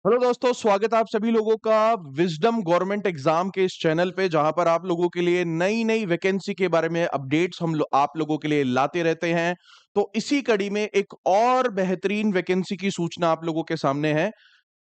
Hello दोस्तों, स्वागत है आप सभी लोगों का विजडम गवर्नमेंट एग्जाम के इस चैनल पे, जहां पर आप लोगों के लिए नई नई वैकेंसी के बारे में अपडेट्स आप लोगों के लिए लाते रहते हैं। तो इसी कड़ी में एक और बेहतरीन वैकेंसी की सूचना आप लोगों के सामने है।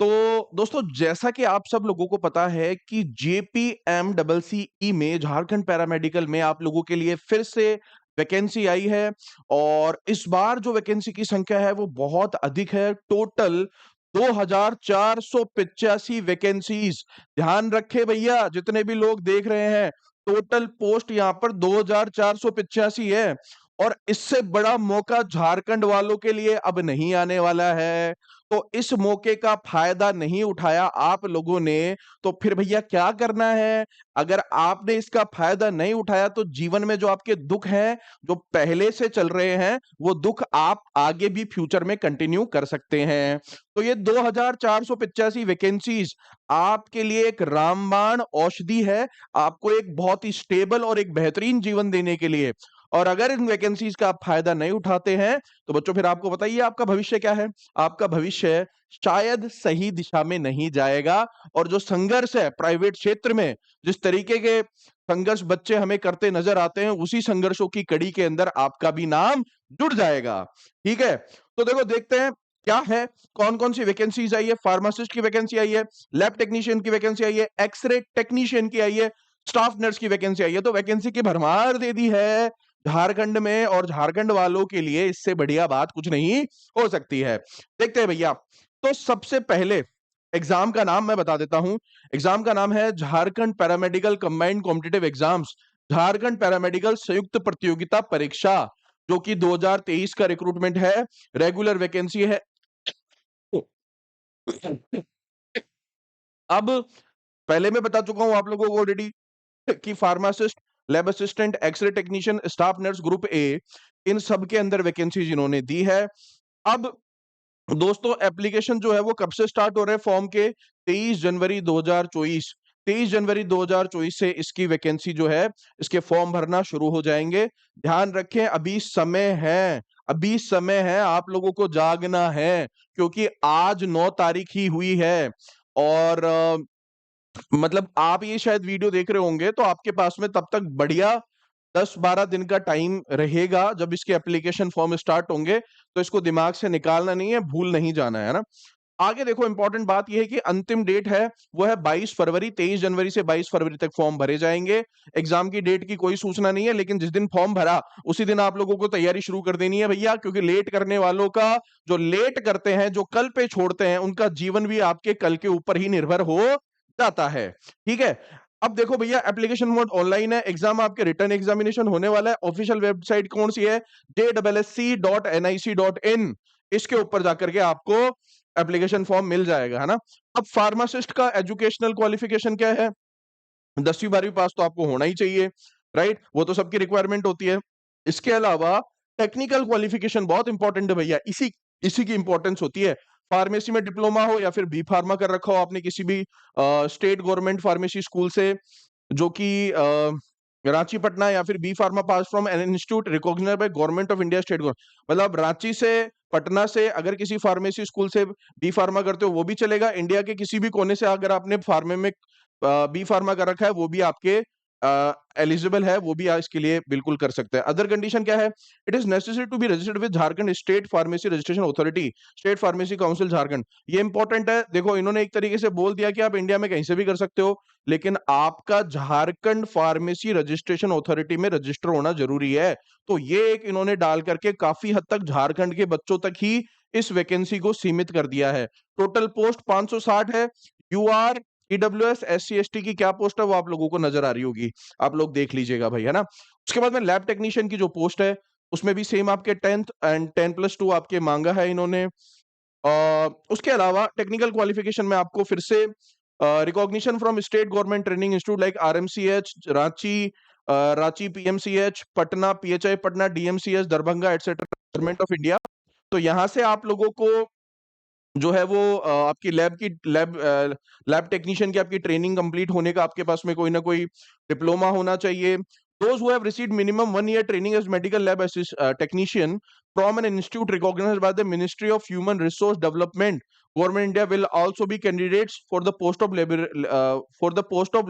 तो दोस्तों, जैसा कि आप सब लोगों को पता है कि जेपीएमडबलसीई में झारखंड पैरामेडिकल में आप लोगों के लिए फिर से वैकेंसी आई है। और इस बार जो वैकेंसी की संख्या है वो बहुत अधिक है। Total 2485 vacancies. ध्यान रखे भैया, जितने भी लोग देख रहे हैं, टोटल पोस्ट यहां पर 2485 है। और इससे बड़ा मौका झारखंड वालों के लिए अब नहीं आने वाला है। तो इस मौके का फायदा नहीं उठाया आप लोगों ने, तो फिर भैया क्या करना है? अगर आपने इसका फायदा नहीं उठाया तो जीवन में जो आपके दुख हैं, जो पहले से चल रहे हैं, वो दुख आप आगे भी फ्यूचर में कंटिन्यू कर सकते हैं। तो ये 2485 वैकेंसीज आपके लिए एक रामबाण औषधि है, आपको एक बहुत ही स्टेबल और एक बेहतरीन जीवन देने के लिए। और अगर इन वैकेंसीज का आप फायदा नहीं उठाते हैं, तो बच्चों फिर आपको बताइए आपका भविष्य क्या है। आपका भविष्य शायद सही दिशा में नहीं जाएगा। और जो संघर्ष है प्राइवेट क्षेत्र में, जिस तरीके के संघर्ष बच्चे हमें करते नजर आते हैं, उसी संघर्षों की कड़ी के अंदर आपका भी नाम जुड़ जाएगा। ठीक है, तो देखो देखते हैं क्या है, कौन कौन सी वैकेंसीज आई है। फार्मासिस्ट की वैकेंसी आई है, लैब टेक्नीशियन की वैकेंसी आई है, एक्सरे टेक्नीशियन की आई है, स्टाफ नर्स की वैकेंसी आई है। तो वैकेंसी की भरमार दे दी है झारखंड में, और झारखंड वालों के लिए इससे बढ़िया बात कुछ नहीं हो सकती है। देखते हैं भैया। तो सबसे पहले एग्जाम का नाम मैं बता देता हूं। एग्जाम का नाम है Jharkhand paramedical combined competitive exams, Jharkhand paramedical संयुक्त प्रतियोगिता परीक्षा, जो कि 2023 का रिक्रूटमेंट है। रेगुलर वैकेंसी है। अब पहले मैं बता चुका हूं आप लोगों को ऑलरेडी कि pharmacist, lab assistant, x ray technician, staff nurse group A, इन सब के अंदर वैकेंसीज इन्होंने दी है। अब दोस्तों, एप्लीकेशन जो है वो कब से स्टार्ट हो रहे हैं फॉर्म के? 23 जनवरी 2024। 23 जनवरी 2024 से इसकी वैकेंसी जो है, इसके फॉर्म भरना शुरू हो जाएंगे। ध्यान रखें, अभी समय है, अभी समय है, आप लोगों को जागना है, क्योंकि आज 9 तारीख ही हुई है। और मतलब आप ये शायद वीडियो देख रहे होंगे तो आपके पास में तब तक बढ़िया 10-12 दिन का टाइम रहेगा जब इसके एप्लीकेशन फॉर्म स्टार्ट होंगे। तो इसको दिमाग से निकालना नहीं है, भूल नहीं जाना है ना। आगे देखो, इंपॉर्टेंट बात यह है कि अंतिम डेट है वो है 22 फरवरी। 23 जनवरी से 22 फरवरी तक फॉर्म भरे जाएंगे। एग्जाम की डेट की कोई सूचना नहीं है, लेकिन जिस दिन फॉर्म भरा उसी दिन आप लोगों को तैयारी शुरू कर देनी है भैया, क्योंकि लेट करने वालों का, जो लेट करते हैं, जो कल पे छोड़ते हैं, उनका जीवन भी आपके कल के ऊपर ही निर्भर हो जाता है। ठीक है, अब देखो भैया, एप्लीकेशन मोड ऑनलाइन है। एग्जाम आपके रिटर्न एग्जामिनेशन होने वाला है। ऑफिशियल वेबसाइट कौन सी है? jssc.nic.in। इसके ऊपर जाकर के आपको एप्लीकेशन फॉर्म मिल जाएगा, है ना। अब फार्मासिस्ट का एजुकेशनल क्वालिफिकेशन क्या है? 10वीं 12वीं पास तो आपको होना ही चाहिए, राइट? वो तो सबकी रिक्वायरमेंट होती है। इसके अलावा टेक्निकल क्वालिफिकेशन बहुत इंपॉर्टेंट है भैया, इसी इसी की इंपॉर्टेंस होती है। फार्मेसी में डिप्लोमा हो या फिर बी फार्मा कर रखा हो आपने किसी भी स्टेट गवर्नमेंट फार्मेसी स्कूल से, जो कि रांची पटना, या फिर B pharma pass from an institute recognized by government of India state government. मतलब रांची से, पटना से अगर किसी फार्मेसी स्कूल से बी फार्मा करते हो वो भी चलेगा। इंडिया के किसी भी कोने से अगर आपने फार्मे में बी फार्मा कर रखा है वो भी आपके एलिजिबल है, वो भी इसके लिए बिल्कुल कर सकते हैं। अदर कंडीशन क्या है? It is necessary to be registered with Jharkhand state pharmacy registration authority, state pharmacy council Jharkhand. ये इंपॉर्टेंट है। देखो, इन्होंने एक तरीके से बोल दिया कि आप इंडिया में कहीं से भी कर सकते हो, लेकिन आपका झारखंड फार्मेसी रजिस्ट्रेशन अथॉरिटी में रजिस्टर होना जरूरी है। तो ये एक इन्होंने डाल करके काफी हद तक झारखंड के बच्चों तक ही इस वैकेंसी को सीमित कर दिया है। टोटल पोस्ट 560 है। यूआर, ईडब्ल्यूएस, एससी एसटी की क्या पोस्ट है वो आप लोगों को नजर आ रही होगी, आप लोग देख लीजिएगा भाई, है ना। उसके बाद में लैब टेक्नीशियन की जो पोस्ट है, उसमें भी सेम आपके 10th एंड 10+2 आपके मांगा है इन्होंने। उसके अलावा टेक्निकल क्वालिफिकेशन में आपको फिर से recognition from state government training institute like RMCH Ranchi, Ranchi PMCH, Patna PHI Patna, DMCH Darbhanga etcetera, government of India. तो यहां से आप लोगों को जो है वो आपकी लैब टेक्नीशियन की आपकी ट्रेनिंग कंप्लीट होने का आपके पास में कोई ना कोई डिप्लोमा होना चाहिए। Those who have received minimum 1 year training as medical lab technician from an institute recognized by the Ministry of Human Resource Development, Government India will also be candidates for the post of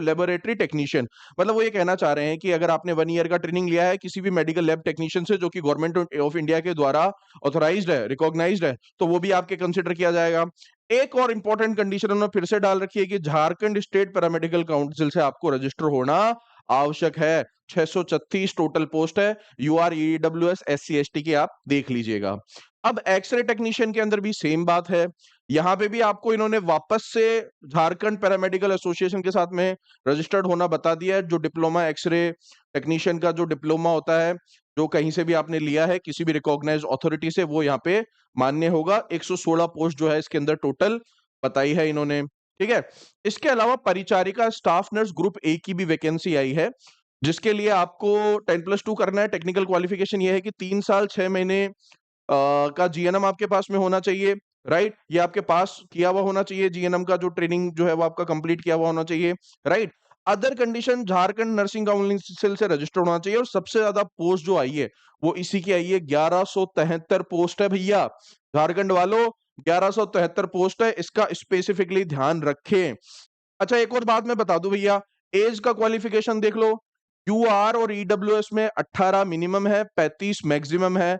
laboratory technician. मतलब वो ये कहना चाह रहे हैं कि अगर आपने 1 ईयर का ट्रेनिंग लिया है किसी भी मेडिकल लैब टेक्नीशियन से जो कि गवर्नमेंट ऑफ इंडिया के द्वारा ऑथराइज्ड है, रिकॉग्नाइज्ड है, तो वो भी आपके कंसिडर किया जाएगा। एक और इंपॉर्टेंट कंडीशन उन्होंने फिर से डाल रखी है कि झारखंड स्टेट पैरामेडिकल काउंसिल से आपको रजिस्टर होना आवश्यक है। 636 टोटल पोस्ट है, यूआर, ईडब्ल्यूएस, एससी, एसटी की आप देख लीजिएगा। अब एक्सरे टेक्नीशियन के अंदर भी सेम बात है। यहाँ पे भी आपको इन्होंने वापस से झारखंड पैरामेडिकल एसोसिएशन के साथ में रजिस्टर्ड होना बता दिया है। जो डिप्लोमा एक्सरे टेक्नीशियन का जो डिप्लोमा होता है, जो कहीं से भी आपने लिया है किसी भी रिकॉग्नाइज्ड अथॉरिटी से, वो यहाँ पे मान्य होगा। 116 पोस्ट जो है इसके अंदर टोटल बताई है इन्होंने, ठीक है। इसके अलावा परिचारिका स्टाफ नर्स ग्रुप ए की भी वैकेंसी आई है, जिसके लिए आपको 10+2 करना है। टेक्निकल क्वालिफिकेशन ये है कि 3 साल 6 महीने का जीएनएम आपके पास में होना चाहिए, राइट। ये आपके पास किया हुआ होना चाहिए, जीएनएम का जो ट्रेनिंग जो है वो आपका कंप्लीट किया हुआ होना चाहिए, right. Other condition, Jharkhand nursing council से रजिस्टर्ड होना चाहिए। और सबसे ज्यादा पोस्ट जो आई है वो इसी की आई है, 1173 पोस्ट है भैया, झारखंड वालों 1173 पोस्ट है। इसका स्पेसिफिकली ध्यान रखें। अच्छा, एक और बात मैं बता दूं भैया, एज का क्वालिफिकेशन देख लो। यूआर और ईडब्ल्यूएस में 18 मिनिमम है, 35 मैक्सिमम है।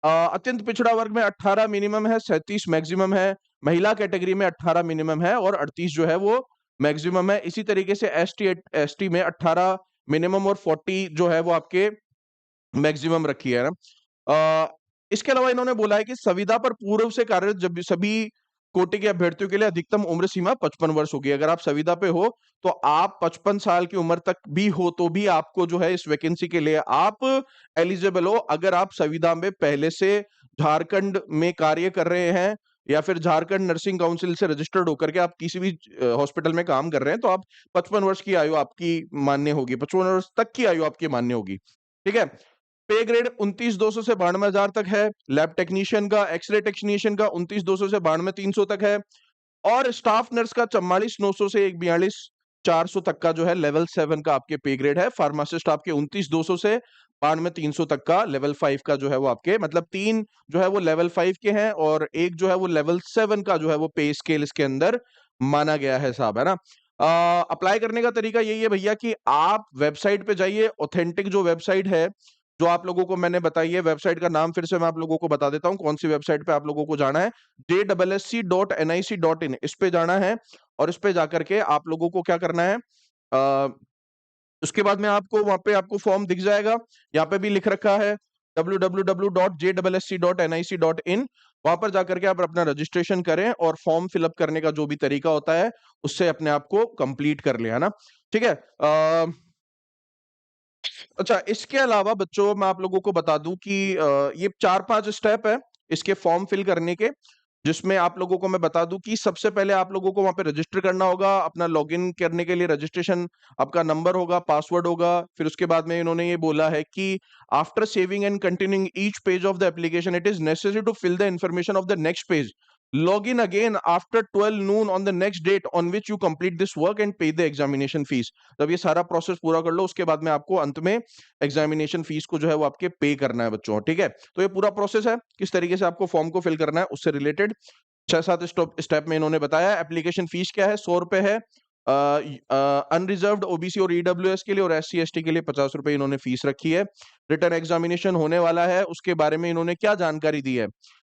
अत्यंत पिछड़ा वर्ग में 18 मिनिमम है, 37 मैक्सिमम है। महिला कैटेगरी में 18 मिनिमम है और 38 जो है वो मैक्सिमम है। इसी तरीके से एसटी में 18 मिनिमम और 40 जो है वो आपके मैक्सिमम रखी है ना। इसके अलावा इन्होंने बोला है कि संविदा पर पूर्व से कार्यरत जब भी सभी कोटि के अभ्यर्थियों के लिए अधिकतम उम्र सीमा 55 वर्ष होगी। अगर आप संविदा पे हो तो आप 55 साल की उम्र तक भी हो तो भी आपको जो है इस वैकेंसी के लिए आप एलिजिबल हो। अगर आप संविदा में पहले से झारखंड में कार्य कर रहे हैं या फिर झारखंड नर्सिंग काउंसिल से रजिस्टर्ड होकर के आप किसी भी हॉस्पिटल में काम कर रहे हैं, तो आप 55 वर्ष की आयु आपकी मान्य होगी, 55 वर्ष तक की आयु आपकी मान्य होगी, ठीक है। पे ग्रेड 29,200 से 92,000 तक है। लैब टेक्नीशियन का, एक्सरे टेक्नीशियन का 29,200 से 92,300 तक है। और स्टाफ नर्स का 44,900 से 42,400 तक का जो है लेवल 7 का आपके पे ग्रेड है। फार्मासिस्ट आपके 29,200 से 92,300 तक का लेवल 5 का जो है वो आपके, मतलब 3 जो है वो लेवल 5 के हैं और एक जो है वो लेवल 7 का जो है वो पे स्केल इसके अंदर माना गया है साहब, है ना। अप्लाई करने का तरीका यही है भैया कि आप वेबसाइट पे जाइए। ऑथेंटिक जो वेबसाइट है जो आप लोगों को मैंने बताई है, वेबसाइट का नाम फिर से मैं आप लोगों को बता देता हूं कौन सी वेबसाइट पे आप लोगों को जाना है। jssc.nic.in, इस पे जाना है और इस पे जाकर के आप लोगों को क्या करना है, उसके बाद में आपको वहां पे आपको फॉर्म दिख जाएगा। यहाँ पे भी लिख रखा है www.jssc.nic.in। वहां पर जाकर के आप अपना रजिस्ट्रेशन करें और फॉर्म फिलअप करने का जो भी तरीका होता है उससे अपने आप को कंप्लीट कर लिया ना, ठीक है। अच्छा, इसके अलावा बच्चों मैं आप लोगों को बता दूं कि ये 4-5 स्टेप है इसके फॉर्म फिल करने के, जिसमें आप लोगों को मैं बता दूं कि सबसे पहले आप लोगों को वहां पे रजिस्टर करना होगा। अपना लॉगिन करने के लिए रजिस्ट्रेशन आपका नंबर होगा, पासवर्ड होगा। फिर उसके बाद में इन्होंने ये बोला है कि after saving and continuing each page of the application it is necessary to fill the information of the next page. log in again after 12 noon on the next date on which you complete this work and pay the examination fees। जब ये सारा process पूरा कर लो उसके बाद में आपको अंत में एग्जामिनेशन फीस को जो है वो आपके पे करना है बच्चों, ठीक है। तो ये पूरा प्रोसेस है किस तरीके से आपको फॉर्म को फिल करना है, उससे रिलेटेड 6-7 स्टेप में इन्होंने बताया। एप्लीकेशन फीस क्या है, 100 रुपए है अनरिजर्व्ड ओबीसी और ईडब्ल्यूएस के लिए, और एससी एसटी के लिए 50 रुपए इन्होंने फीस रखी है। रिटर्न एग्जामिनेशन होने वाला है, उसके बारे में इन्होंने क्या जानकारी दी है।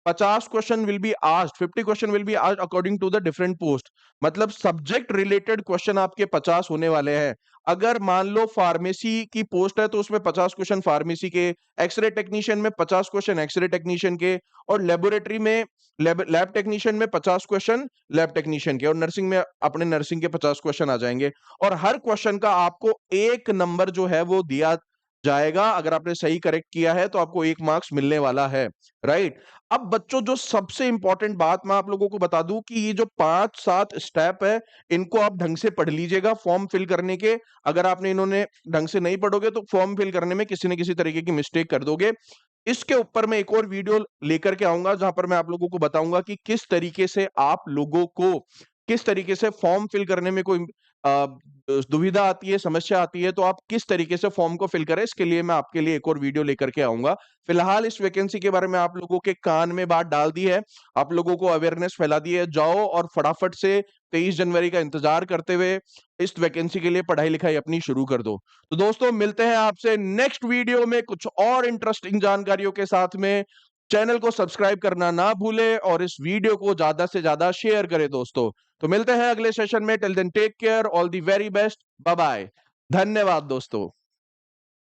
50 question will be asked, 50 question will be asked according to the different post. मतलब सब्जेक्ट रिलेटेड क्वेश्चन आपके 50 होने वाले हैं। अगर मान लो फार्मेसी की पोस्ट है तो उसमें 50 क्वेश्चन फार्मेसी के, एक्सरे टेक्नीशियन में 50 क्वेश्चन एक्सरे टेक्नीशियन के, और लेबोरेटरी में लैब टेक्नीशियन में 50 क्वेश्चन लैब टेक्नीशियन के, और नर्सिंग में अपने नर्सिंग के 50 क्वेश्चन आ जाएंगे। और हर क्वेश्चन का आपको 1 नंबर जो है वो दिया जाएगा। अगर आपने सही करेक्ट किया है तो आपको 1 मार्क्स मिलने वाला है, राइट। अब बच्चों जो सबसे इंपॉर्टेंट बात मैं आप लोगों को बता दूं कि ये जो 5-7 स्टेप है इनको आप ढंग से पढ़ लीजिएगा फॉर्म फिल करने के। अगर आपने इन्होंने ढंग से नहीं पढ़ोगे तो फॉर्म फिल करने में किसी न किसी तरीके की मिस्टेक कर दोगे। इसके ऊपर मैं एक और वीडियो लेकर के आऊंगा जहां पर मैं आप लोगों को बताऊंगा कि किस तरीके से आप लोगों को किस तरीके से फॉर्म फिल करने में कोई दुविधा आती है, समस्या आती है, तो आप किस तरीके से फॉर्म को फिल करें, इसके लिए मैं आपके लिए एक और वीडियो लेकर के आऊँगा। फिलहाल इस वैकेंसी के बारे में आप लोगों के कान में बात डाल दी है, आप लोगों को अवेयरनेस फैला दी है, जाओ और फटाफट से 23 जनवरी का इंतज़ार करते हुए इस वैकेंसी के लिए पढ़ाई-लिखाई अपनी शुरू कर दो। तो दोस्तों मिलते हैं आपसे नेक्स्ट वीडियो में कुछ और इंटरेस्टिंग जानकारियों के साथ में। चैनल को सब्सक्राइब करना ना भूलें और इस वीडियो को ज़्यादा से ज़्यादा शेयर करें दोस्तों। तो मिलते हैं अगले सेशन में, till then take care, all the very best, bye bye. धन्यवाद दोस्तों।